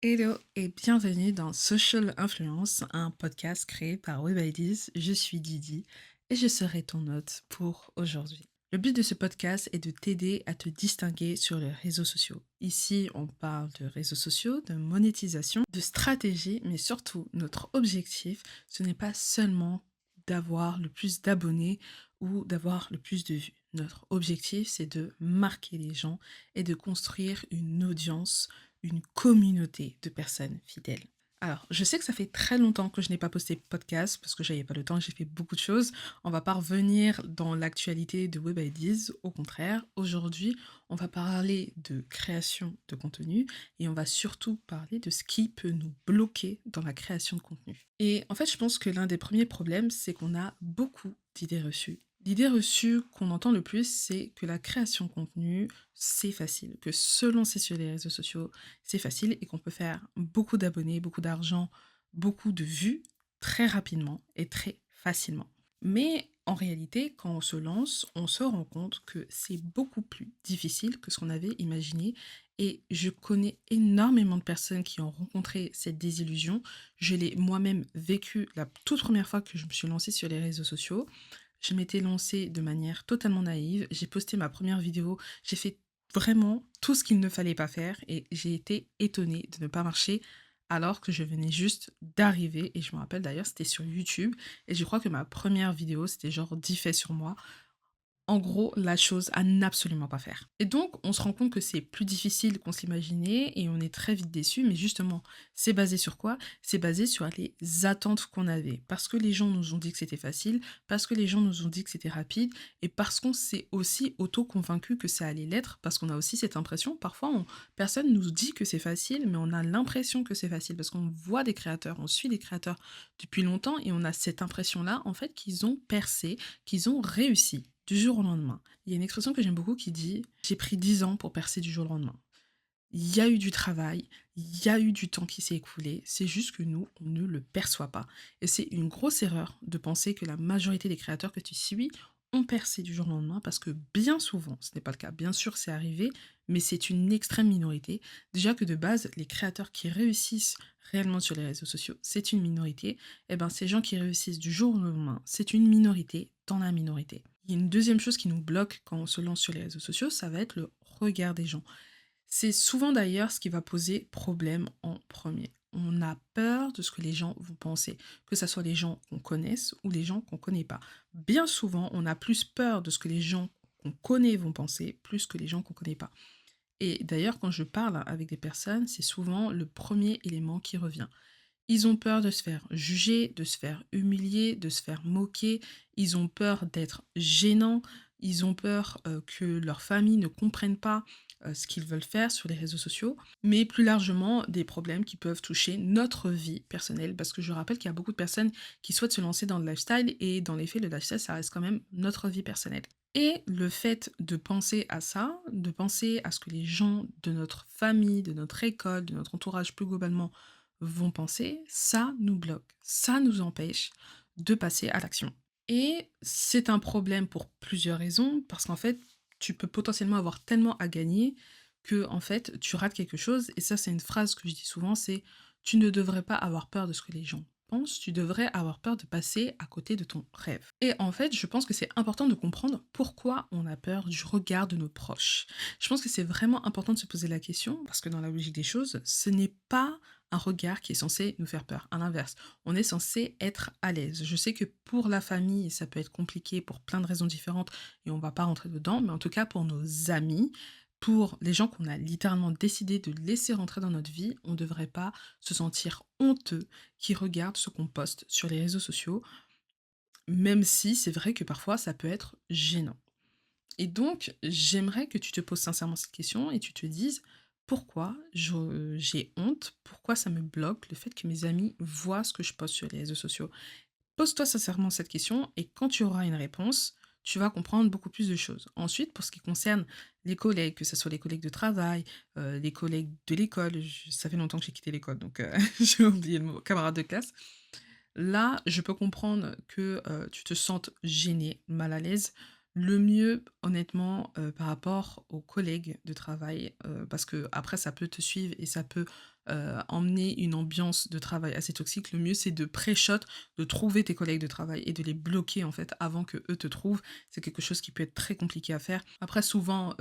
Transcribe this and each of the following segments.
Hello et bienvenue dans Social Influence, un podcast créé par WebIDs. Je suis Didi et je serai ton hôte pour aujourd'hui. Le but de ce podcast est de t'aider à te distinguer sur les réseaux sociaux. Ici, on parle de réseaux sociaux, de monétisation, de stratégie, mais surtout, notre objectif, ce n'est pas seulement d'avoir le plus d'abonnés ou d'avoir le plus de vues. Notre objectif, c'est de marquer les gens et de construire une audience, une communauté de personnes fidèles. Alors, je sais que ça fait très longtemps que je n'ai pas posté de podcast parce que j'avais pas le temps, j'ai fait beaucoup de choses. On va pas revenir dans l'actualité de Web Ideas. Au contraire, aujourd'hui, on va parler de création de contenu et on va surtout parler de ce qui peut nous bloquer dans la création de contenu. Et en fait, je pense que l'un des premiers problèmes, c'est qu'on a beaucoup d'idées reçues. L'idée reçue qu'on entend le plus, c'est que la création de contenu, c'est facile, que se lancer sur les réseaux sociaux, c'est facile et qu'on peut faire beaucoup d'abonnés, beaucoup d'argent, beaucoup de vues très rapidement et très facilement. Mais en réalité, quand on se lance, on se rend compte que c'est beaucoup plus difficile que ce qu'on avait imaginé. Et je connais énormément de personnes qui ont rencontré cette désillusion. Je l'ai moi-même vécu la toute première fois que je me suis lancée sur les réseaux sociaux. Je m'étais lancée de manière totalement naïve. J'ai posté ma première vidéo. J'ai fait vraiment tout ce qu'il ne fallait pas faire et j'ai été étonnée de ne pas marcher alors que je venais juste d'arriver et je me rappelle d'ailleurs c'était sur YouTube et je crois que ma première vidéo c'était genre 10 faits sur moi. En gros, la chose à n'absolument pas faire. Et donc, on se rend compte que c'est plus difficile qu'on s'imaginait et on est très vite déçu. Mais justement, c'est basé sur quoi? C'est basé sur les attentes qu'on avait. Parce que les gens nous ont dit que c'était facile, parce que les gens nous ont dit que c'était rapide, et parce qu'on s'est aussi auto-convaincu que ça allait l'être, parce qu'on a aussi cette impression, parfois, personne nous dit que c'est facile, mais on a l'impression que c'est facile, parce qu'on voit des créateurs, on suit des créateurs depuis longtemps, et on a cette impression-là, en fait, qu'ils ont percé, qu'ils ont réussi du jour au lendemain. Il y a une expression que j'aime beaucoup qui dit: «J'ai pris 10 ans pour percer du jour au lendemain». Il y a eu du travail, il y a eu du temps qui s'est écoulé, c'est juste que nous, on ne le perçoit pas. Et c'est une grosse erreur de penser que la majorité des créateurs que tu suis ont percé du jour au lendemain parce que bien souvent, ce n'est pas le cas. Bien sûr, c'est arrivé, mais c'est une extrême minorité. Déjà que de base, les créateurs qui réussissent réellement sur les réseaux sociaux, c'est une minorité. Et ben, ces gens qui réussissent du jour au lendemain, c'est une minorité dans la minorité. Il y a une deuxième chose qui nous bloque quand on se lance sur les réseaux sociaux, ça va être le regard des gens. C'est souvent d'ailleurs ce qui va poser problème en premier. On a peur de ce que les gens vont penser, que ça soit les gens qu'on connaisse ou les gens qu'on connaît pas. Bien souvent, on a plus peur de ce que les gens qu'on connaît vont penser, plus que les gens qu'on connaît pas. Et d'ailleurs, quand je parle avec des personnes, c'est souvent le premier élément qui revient. Ils ont peur de se faire juger, de se faire humilier, de se faire moquer. Ils ont peur d'être gênants. Ils ont peur que leur famille ne comprenne pas ce qu'ils veulent faire sur les réseaux sociaux. Mais plus largement, des problèmes qui peuvent toucher notre vie personnelle. Parce que je rappelle qu'il y a beaucoup de personnes qui souhaitent se lancer dans le lifestyle. Et dans les faits, le lifestyle, ça reste quand même notre vie personnelle. Et le fait de penser à ça, de penser à ce que les gens de notre famille, de notre école, de notre entourage plus globalement vont penser, ça nous bloque, ça nous empêche de passer à l'action. Et c'est un problème pour plusieurs raisons, parce qu'en fait, tu peux potentiellement avoir tellement à gagner que en fait, tu rates quelque chose. Et ça, c'est une phrase que je dis souvent, c'est tu ne devrais pas avoir peur de ce que les gens pensent, tu devrais avoir peur de passer à côté de ton rêve. Et en fait, je pense que c'est important de comprendre pourquoi on a peur du regard de nos proches. Je pense que c'est vraiment important de se poser la question, parce que dans la logique des choses, ce n'est pas un regard qui est censé nous faire peur. À l'inverse, on est censé être à l'aise. Je sais que pour la famille, ça peut être compliqué pour plein de raisons différentes et on va pas rentrer dedans, mais en tout cas pour nos amis, pour les gens qu'on a littéralement décidé de laisser rentrer dans notre vie, on ne devrait pas se sentir honteux qui regardent ce qu'on poste sur les réseaux sociaux, même si c'est vrai que parfois ça peut être gênant. Et donc, j'aimerais que tu te poses sincèrement cette question et tu te dises pourquoi j'ai honte, pourquoi ça me bloque le fait que mes amis voient ce que je poste sur les réseaux sociaux. Pose-toi sincèrement cette question et quand tu auras une réponse, tu vas comprendre beaucoup plus de choses. Ensuite, pour ce qui concerne les collègues, que ce soit les collègues de travail, les collègues de l'école, ça fait longtemps que j'ai quitté l'école, donc j'ai oublié le mot, camarades de classe. Là, je peux comprendre que, tu te sentes gêné, mal à l'aise. Le mieux, honnêtement, par rapport aux collègues de travail, parce que après ça peut te suivre et ça peut, emmener une ambiance de travail assez toxique, le mieux c'est de pré-shot, de trouver tes collègues de travail et de les bloquer en fait avant qu'eux te trouvent. C'est quelque chose qui peut être très compliqué à faire. Après souvent,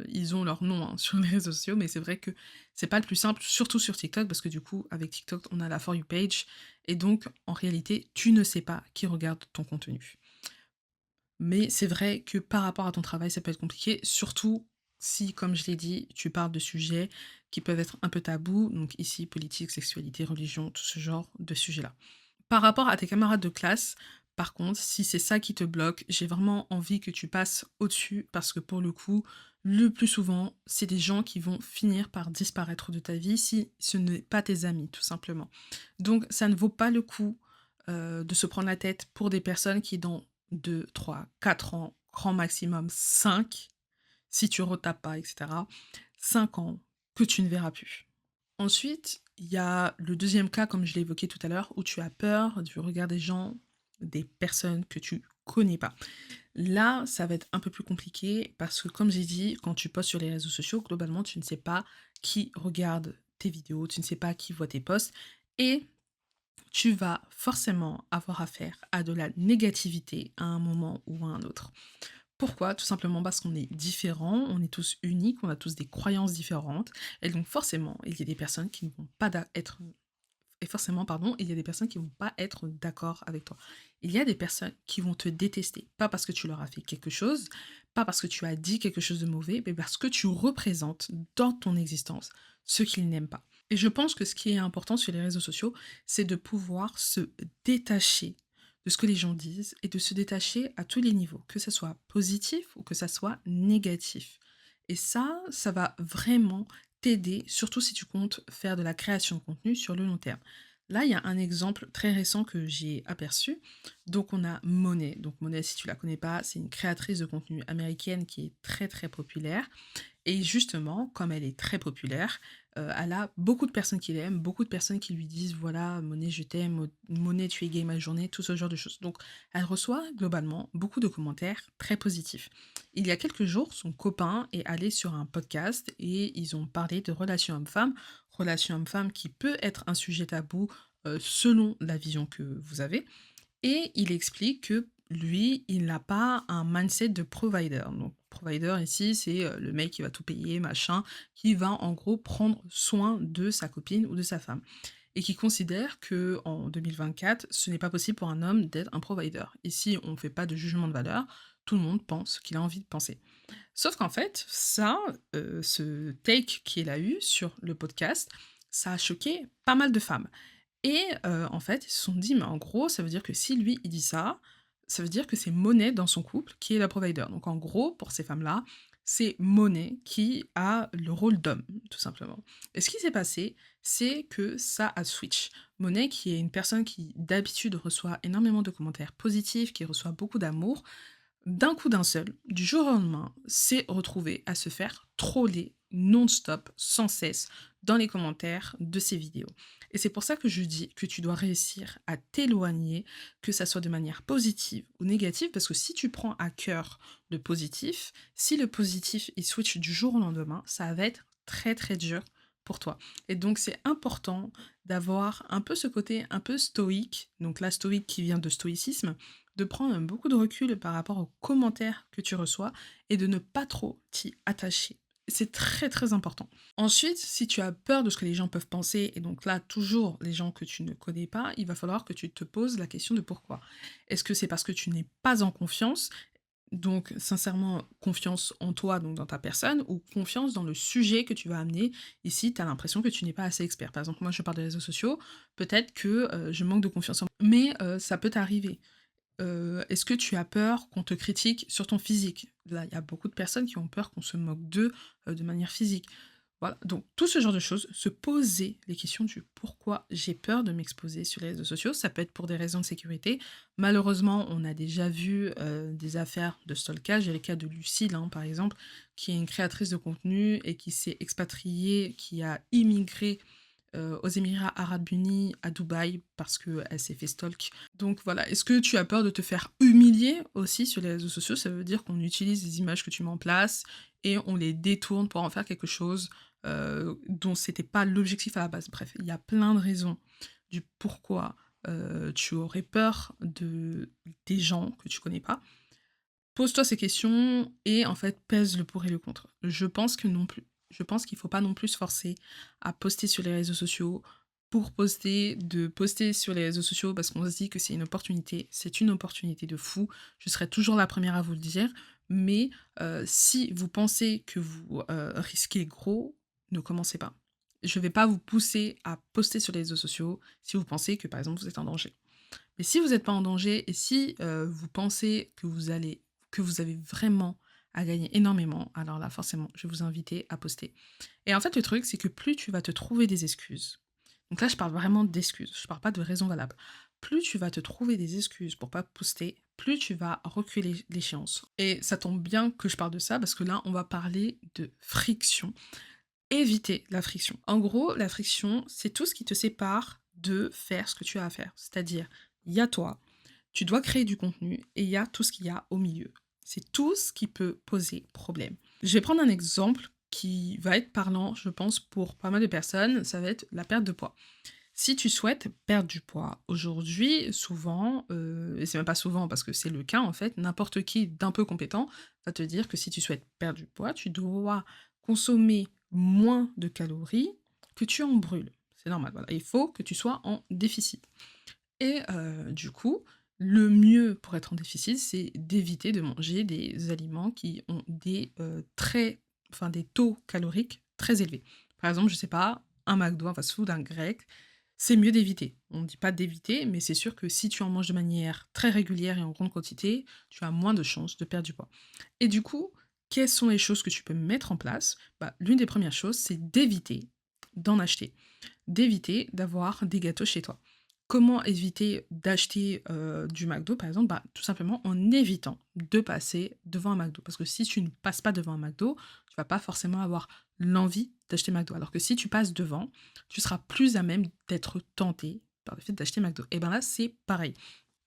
ils ont leur nom, hein, sur les réseaux sociaux, mais c'est vrai que c'est pas le plus simple, surtout sur TikTok, parce que du coup avec TikTok, on a la For You page et donc en réalité, tu ne sais pas qui regarde ton contenu. Mais c'est vrai que par rapport à ton travail, ça peut être compliqué, surtout si, comme je l'ai dit, tu parles de sujets qui peuvent être un peu tabous, donc ici politique, sexualité, religion, tout ce genre de sujets-là. Par rapport à tes camarades de classe, par contre, si c'est ça qui te bloque, j'ai vraiment envie que tu passes au-dessus parce que pour le coup, le plus souvent, c'est des gens qui vont finir par disparaître de ta vie si ce n'est pas tes amis, tout simplement. Donc ça ne vaut pas le coup, de se prendre la tête pour des personnes qui dans 2, 3, 4 ans, grand maximum 5, si tu retapes pas et cetera, 5 ans que tu ne verras plus. Ensuite, il y a le deuxième cas, comme je l'ai évoqué tout à l'heure, où tu as peur du regard des gens, des personnes que tu connais pas. Là, ça va être un peu plus compliqué parce que, comme j'ai dit, quand tu postes sur les réseaux sociaux, globalement, tu ne sais pas qui regarde tes vidéos, tu ne sais pas qui voit tes posts et tu vas forcément avoir affaire à de la négativité à un moment ou à un autre. Pourquoi? Tout simplement parce qu'on est différents, on est tous uniques, on a tous des croyances différentes et donc forcément, il y a des personnes qui ne vont pas être et forcément, pardon, il y a des personnes qui vont pas être d'accord avec toi. Il y a des personnes qui vont te détester, pas parce que tu leur as fait quelque chose, pas parce que tu as dit quelque chose de mauvais, mais parce que tu représentes dans ton existence ce qu'ils n'aiment pas. Et je pense que ce qui est important sur les réseaux sociaux, c'est de pouvoir se détacher de ce que les gens disent et de se détacher à tous les niveaux, que ça soit positif ou que ça soit négatif. Et ça va vraiment t'aider, surtout si tu comptes faire de la création de contenu sur le long terme. Là, il y a un exemple très récent que j'ai aperçu. Donc, on a Monet. Donc, Monet, si tu la connais pas, c'est une créatrice de contenu américaine qui est très très populaire. Et justement, comme elle est très populaire, elle a beaucoup de personnes qui l'aiment, beaucoup de personnes qui lui disent: «Voilà, Monet, je t'aime, Monet, tu es gay ma journée», tout ce genre de choses. Donc elle reçoit globalement beaucoup de commentaires très positifs. Il y a quelques jours, son copain est allé sur un podcast et ils ont parlé de relations homme-femme qui peut être un sujet tabou, selon la vision que vous avez. Et il explique que lui, il n'a pas un mindset de provider. Donc provider ici, c'est, le mec qui va tout payer, machin, qui va en gros prendre soin de sa copine ou de sa femme. Et qui considère que en 2024, ce n'est pas possible pour un homme d'être un provider. Ici, on ne fait pas de jugement de valeur, tout le monde pense ce qu'il a envie de penser. Sauf qu'en fait, ça, ce take qu'il a eu sur le podcast, ça a choqué pas mal de femmes. Et en fait, ils se sont dit: «Mais en gros, ça veut dire que si lui, il dit ça, ça veut dire que c'est Monet dans son couple qui est la provider». Donc en gros, pour ces femmes-là, c'est Monet qui a le rôle d'homme, tout simplement. Et ce qui s'est passé, c'est que ça a switch. Monet, qui est une personne qui d'habitude reçoit énormément de commentaires positifs, qui reçoit beaucoup d'amour, d'un coup d'un seul, du jour au lendemain, s'est retrouvé à se faire troller non-stop, sans cesse, dans les commentaires de ses vidéos. Et c'est pour ça que je dis que tu dois réussir à t'éloigner, que ça soit de manière positive ou négative, parce que si tu prends à cœur le positif, si le positif il switch du jour au lendemain, ça va être très très dur pour toi. Et donc c'est important d'avoir un peu ce côté un peu stoïque, donc la stoïque qui vient de stoïcisme, de prendre beaucoup de recul par rapport aux commentaires que tu reçois et de ne pas trop t'y attacher. C'est très très important. Ensuite, si tu as peur de ce que les gens peuvent penser, et donc là, toujours les gens que tu ne connais pas, il va falloir que tu te poses la question de pourquoi. Est-ce que c'est parce que tu n'es pas en confiance, donc sincèrement confiance en toi, donc dans ta personne, ou confiance dans le sujet que tu vas amener? Ici, tu as l'impression que tu n'es pas assez expert. Par exemple, moi je parle des réseaux sociaux, peut-être que je manque de confiance en moi, mais ça peut t'arriver. Est-ce que tu as peur qu'on te critique sur ton physique? Là, il y a beaucoup de personnes qui ont peur qu'on se moque d'eux, de manière physique. Voilà, donc tout ce genre de choses, se poser les questions du pourquoi j'ai peur de m'exposer sur les réseaux sociaux, ça peut être pour des raisons de sécurité. Malheureusement, on a déjà vu, des affaires de stalkage. Il y a le cas de Lucille, hein, par exemple, qui est une créatrice de contenu et qui s'est expatriée, qui a immigré aux Émirats arabes unis, à Dubaï, parce qu'elle s'est fait stalk. Donc voilà, est-ce que tu as peur de te faire humilier aussi sur les réseaux sociaux? Ça veut dire qu'on utilise les images que tu mets en place et on les détourne pour en faire quelque chose, dont c'était pas l'objectif à la base. Bref, il y a plein de raisons du pourquoi, tu aurais peur des gens que tu connais pas. Pose-toi ces questions et en fait, pèse le pour et le contre. Je pense qu'il faut pas non plus se forcer à poster sur les réseaux sociaux pour poster sur les réseaux sociaux parce qu'on se dit que c'est une opportunité. C'est une opportunité de fou. Je serai toujours la première à vous le dire, mais si vous pensez que vous, risquez gros, ne commencez pas. Je vais pas vous pousser à poster sur les réseaux sociaux si vous pensez que, par exemple, vous êtes en danger. Mais si vous n'êtes pas en danger et si, vous pensez que vous avez vraiment à gagner énormément, alors là, forcément, je vais vous inviter à poster. Et en fait, le truc, c'est que plus tu vas te trouver des excuses, donc là, je parle vraiment d'excuses, je parle pas de raisons valables. Plus tu vas te trouver des excuses pour pas poster, plus tu vas reculer l'échéance. Et ça tombe bien que je parle de ça parce que là, on va parler de friction. Éviter la friction. En gros, la friction, c'est tout ce qui te sépare de faire ce que tu as à faire. C'est-à-dire, il y a toi, tu dois créer du contenu et il y a tout ce qu'il y a au milieu. C'est tout ce qui peut poser problème. Je vais prendre un exemple qui va être parlant, je pense, pour pas mal de personnes, ça va être la perte de poids. Si tu souhaites perdre du poids, aujourd'hui, souvent, et c'est même pas souvent parce que c'est le cas en fait, n'importe qui d'un peu compétent va te dire que si tu souhaites perdre du poids, tu dois consommer moins de calories que tu en brûles. C'est normal, voilà. Il faut que tu sois en déficit. Et du coup, le mieux pour être en déficit, c'est d'éviter de manger des aliments qui ont des taux caloriques très élevés. Par exemple, je sais pas, un McDo, un fast-food, un grec, c'est mieux d'éviter. On ne dit pas d'éviter, mais c'est sûr que si tu en manges de manière très régulière et en grande quantité, tu as moins de chances de perdre du poids. Et du coup, quelles sont les choses que tu peux mettre en place? Bah, l'une des premières choses, c'est d'éviter d'en acheter, d'éviter d'avoir des gâteaux chez toi. Comment éviter d'acheter, du McDo, par exemple? Bah, tout simplement en évitant de passer devant un McDo. Parce que si tu ne passes pas devant un McDo, tu vas pas forcément avoir l'envie d'acheter McDo. Alors que si tu passes devant, tu seras plus à même d'être tenté par le fait d'acheter McDo. Et ben là, c'est pareil.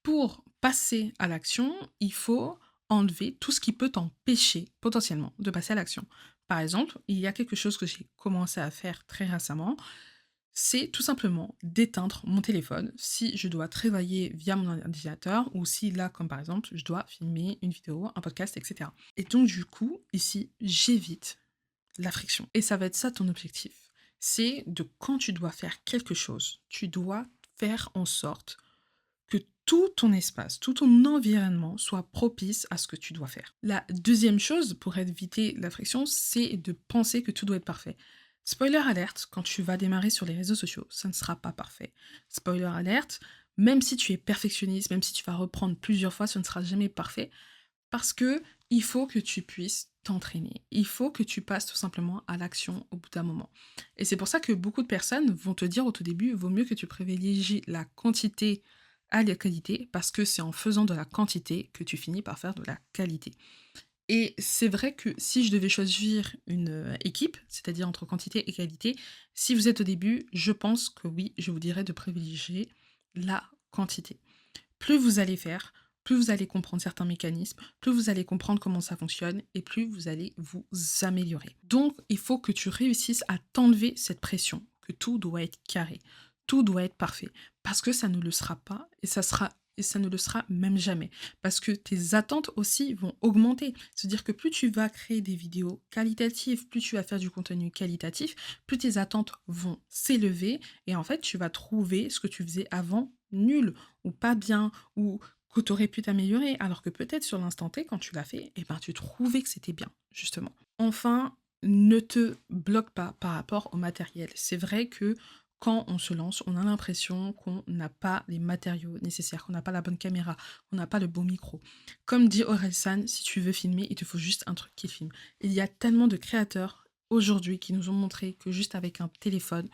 Pour passer à l'action, il faut enlever tout ce qui peut t'empêcher potentiellement de passer à l'action. Par exemple, il y a quelque chose que j'ai commencé à faire très récemment, c'est tout simplement d'éteindre mon téléphone si je dois travailler via mon ordinateur ou si là, comme par exemple, je dois filmer une vidéo, un podcast, etc. Et donc du coup, ici, j'évite la friction. Et ça va être ça ton objectif. C'est de quand tu dois faire quelque chose, tu dois faire en sorte que tout ton espace, tout ton environnement soit propice à ce que tu dois faire. La deuxième chose pour éviter la friction, c'est de penser que tout doit être parfait. Spoiler alerte, quand tu vas démarrer sur les réseaux sociaux, ça ne sera pas parfait. Spoiler alerte, même si tu es perfectionniste, même si tu vas reprendre plusieurs fois, ce ne sera jamais parfait parce que il faut que tu puisses t'entraîner. Il faut que tu passes tout simplement à l'action au bout d'un moment. Et c'est pour ça que beaucoup de personnes vont te dire au tout début, vaut mieux que tu privilégies la quantité à la qualité, parce que c'est en faisant de la quantité que tu finis par faire de la qualité. Et c'est vrai que si je devais choisir une équipe, c'est-à-dire entre quantité et qualité, si vous êtes au début, je pense que oui, je vous dirais de privilégier la quantité. Plus vous allez faire, plus vous allez comprendre certains mécanismes, plus vous allez comprendre comment ça fonctionne et plus vous allez vous améliorer. Donc, il faut que tu réussisses à t'enlever cette pression, que tout doit être carré, tout doit être parfait, parce que ça ne le sera pas et ça ne le sera même jamais. Parce que tes attentes aussi vont augmenter. C'est-à-dire que plus tu vas créer des vidéos qualitatives, plus tu vas faire du contenu qualitatif, plus tes attentes vont s'élever et en fait, tu vas trouver ce que tu faisais avant nul ou pas bien ou que tu aurais pu t'améliorer, alors que peut-être sur l'instant T, quand tu l'as fait, eh ben, tu trouvais que c'était bien, justement. Enfin, ne te bloque pas par rapport au matériel. C'est vrai que quand on se lance, on a l'impression qu'on n'a pas les matériaux nécessaires, qu'on n'a pas la bonne caméra, qu'on n'a pas le bon micro. Comme dit Orelsan, si tu veux filmer, il te faut juste un truc qui filme. Il y a tellement de créateurs aujourd'hui qui nous ont montré que juste avec un téléphone,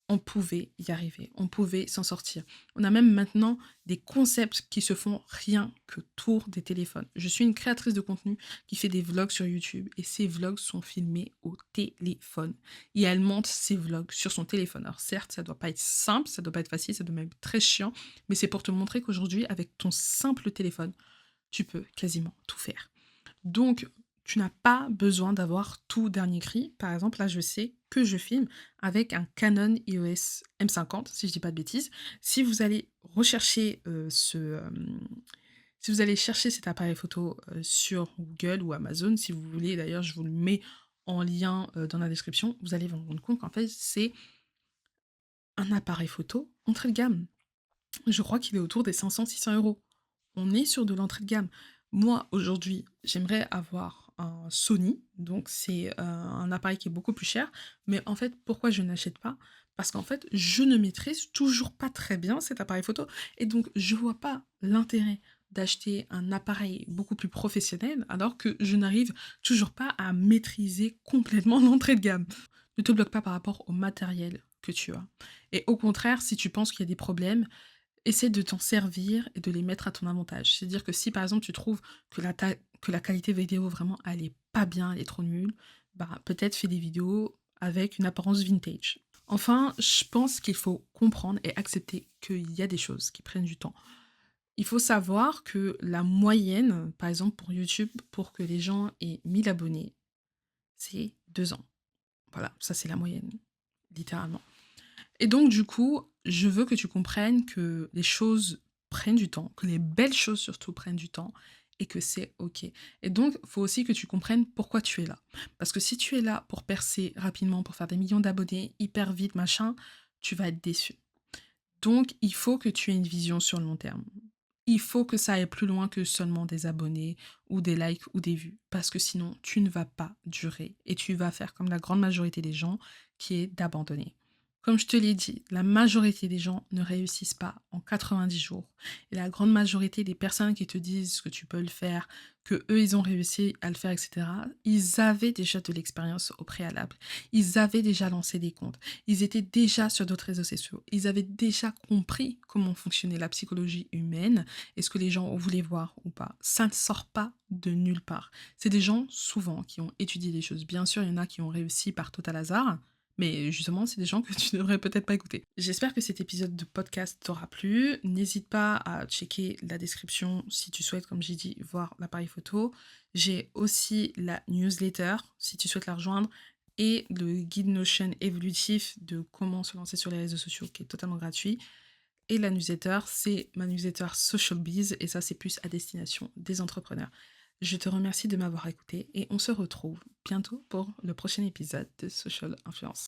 on pouvait y arriver, on pouvait s'en sortir. On a même maintenant des concepts qui se font rien que tour des téléphones. Je suis une créatrice de contenu qui fait des vlogs sur YouTube et ces vlogs sont filmés au téléphone. Et elle monte ses vlogs sur son téléphone. Alors certes, ça doit pas être simple, ça doit pas être facile, ça doit même être très chiant, mais c'est pour te montrer qu'aujourd'hui, avec ton simple téléphone, tu peux quasiment tout faire. Donc, Tu n'as pas besoin d'avoir tout dernier cri. Par exemple, là, je sais que je filme avec un Canon EOS M50, si je dis pas de bêtises. Si vous allez rechercher, si vous allez chercher cet appareil photo, sur Google ou Amazon, si vous voulez, d'ailleurs, je vous le mets en lien, dans la description, vous allez vous rendre compte qu'en fait, c'est un appareil photo entrée de gamme. Je crois qu'il est autour des 500-600 €. On est sur de l'entrée de gamme. Moi, aujourd'hui, j'aimerais avoir un Sony, donc c'est, un appareil qui est beaucoup plus cher, mais en fait, pourquoi je n'achète pas? Parce qu'en fait, je ne maîtrise toujours pas très bien cet appareil photo et donc je vois pas l'intérêt d'acheter un appareil beaucoup plus professionnel, alors que je n'arrive toujours pas à maîtriser complètement l'entrée de gamme. Ne te bloque pas par rapport au matériel que tu as et au contraire, si tu penses qu'il y a des problèmes, essaie de t'en servir et de les mettre à ton avantage. C'est-à-dire que si, par exemple, tu trouves que la qualité vidéo vraiment elle est pas bien, elle est trop nulle, bah, peut-être fais des vidéos avec une apparence vintage. Enfin, je pense qu'il faut comprendre et accepter qu'il y a des choses qui prennent du temps. Il faut savoir que la moyenne, par exemple pour YouTube, pour que les gens aient 1000 abonnés, c'est 2 ans. Voilà, ça c'est la moyenne, littéralement. Et donc du coup, je veux que tu comprennes que les choses prennent du temps, que les belles choses surtout prennent du temps et que c'est OK. Et donc, il faut aussi que tu comprennes pourquoi tu es là. Parce que si tu es là pour percer rapidement, pour faire des millions d'abonnés hyper vite, machin, tu vas être déçu. Donc, il faut que tu aies une vision sur le long terme. Il faut que ça aille plus loin que seulement des abonnés ou des likes ou des vues. Parce que sinon, tu ne vas pas durer et tu vas faire comme la grande majorité des gens qui est d'abandonner. Comme je te l'ai dit, la majorité des gens ne réussissent pas en 90 jours. Et la grande majorité des personnes qui te disent que tu peux le faire, que eux ils ont réussi à le faire, etc., ils avaient déjà de l'expérience au préalable. Ils avaient déjà lancé des comptes. Ils étaient déjà sur d'autres réseaux sociaux. Ils avaient déjà compris comment fonctionnait la psychologie humaine et ce que les gens voulaient voir ou pas. Ça ne sort pas de nulle part. C'est des gens, souvent, qui ont étudié des choses. Bien sûr, il y en a qui ont réussi par total hasard, mais justement, c'est des gens que tu devrais peut-être pas écouter. J'espère que cet épisode de podcast t'aura plu. N'hésite pas à checker la description si tu souhaites, comme j'ai dit, voir l'appareil photo. J'ai aussi la newsletter, si tu souhaites la rejoindre, et le guide Notion évolutif de comment se lancer sur les réseaux sociaux, qui est totalement gratuit. Et la newsletter, c'est ma newsletter Social Biz, et ça, c'est plus à destination des entrepreneurs. Je te remercie de m'avoir écouté et on se retrouve bientôt pour le prochain épisode de Social Influence.